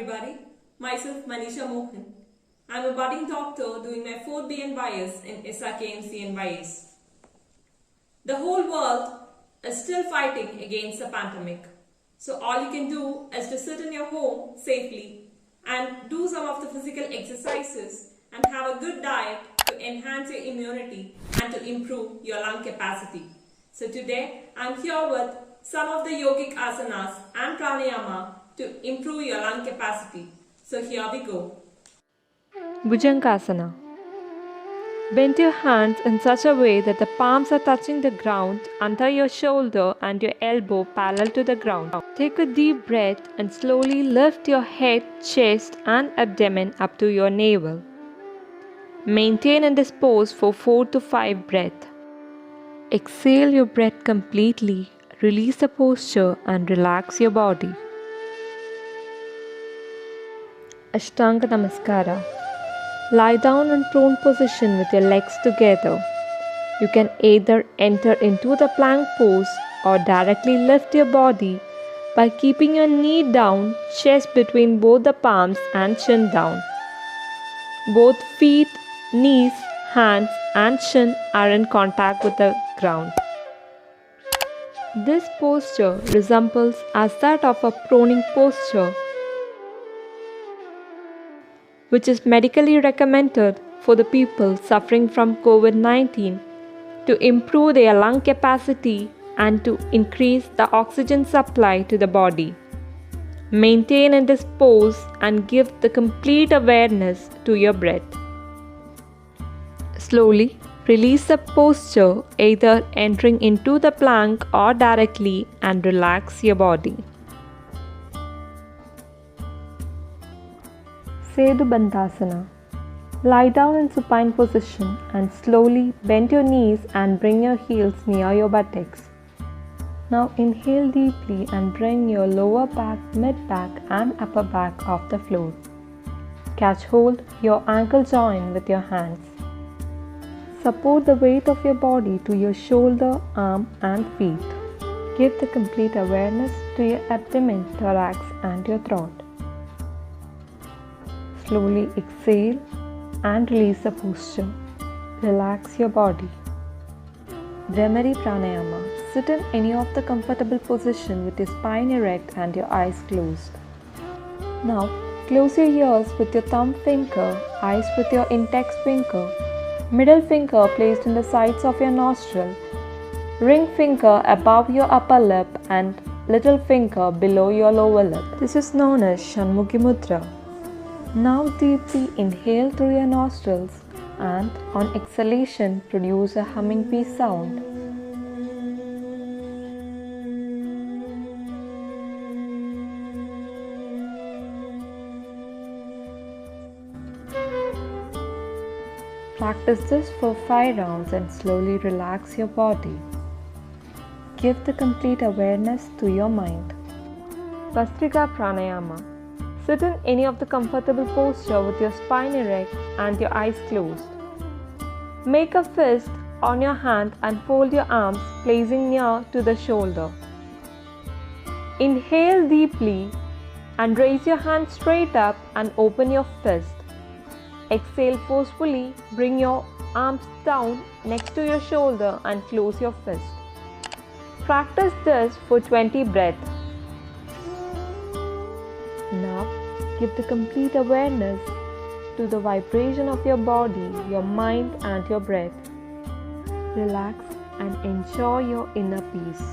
everybody. Myself Manisha Mohan. I'm a budding doctor doing my 4th BNYS in ISA-KMC NYS. The whole world is still fighting against the pandemic. So all you can do is to sit in your home safely and do some of the physical exercises and have a good diet to enhance your immunity and to improve your lung capacity. So today I'm here with some of the yogic asanas and pranayama to improve your lung capacity. So here we go. Bhujangasana. Bend your hands in such a way that the palms are touching the ground under your shoulder and your elbow parallel to the ground. Take a deep breath and slowly lift your head, chest and abdomen up to your navel. Maintain in this pose for 4 to 5 breaths. Exhale your breath completely, release the posture and relax your body. Ashtanga Namaskara. Lie down in prone position with your legs together. You can either enter into the plank pose or directly lift your body by keeping your knee down, chest between both the palms and chin down. Both feet, knees, hands and chin are in contact with the ground. This posture resembles as that of a proning posture, which is medically recommended for the people suffering from COVID-19 to improve their lung capacity and to increase the oxygen supply to the body. Maintain in this pose and give the complete awareness to your breath. Slowly release the posture, either entering into the plank or directly, and relax your body. Sedu Bandhasana. Lie down in supine position and slowly bend your knees and bring your heels near your buttocks. Now inhale deeply and bring your lower back, mid back and upper back off the floor. Catch hold your ankle joint with your hands. Support the weight of your body to your shoulder, arm and feet. Give the complete awareness to your abdomen, thorax and your throat. Slowly exhale and release the posture. Relax your body. Bhramari Pranayama. Sit in any of the comfortable position with your spine erect and your eyes closed. Now close your ears with your thumb finger, eyes with your index finger, middle finger placed in the sides of your nostril, ring finger above your upper lip and little finger below your lower lip. This is known as Shanmukhi Mudra. Now deeply inhale through your nostrils and on exhalation produce a humming bee sound. Practice this for 5 rounds and slowly relax your body. Give the complete awareness to your mind. Bhastrika Pranayama. Sit in any of the comfortable posture with your spine erect and your eyes closed. Make a fist on your hand and fold your arms placing near to the shoulder. Inhale deeply and raise your hand straight up and open your fist. Exhale forcefully, bring your arms down next to your shoulder and close your fist. Practice this for 20 breaths. Now, give the complete awareness to the vibration of your body, your mind and your breath. Relax and enjoy your inner peace.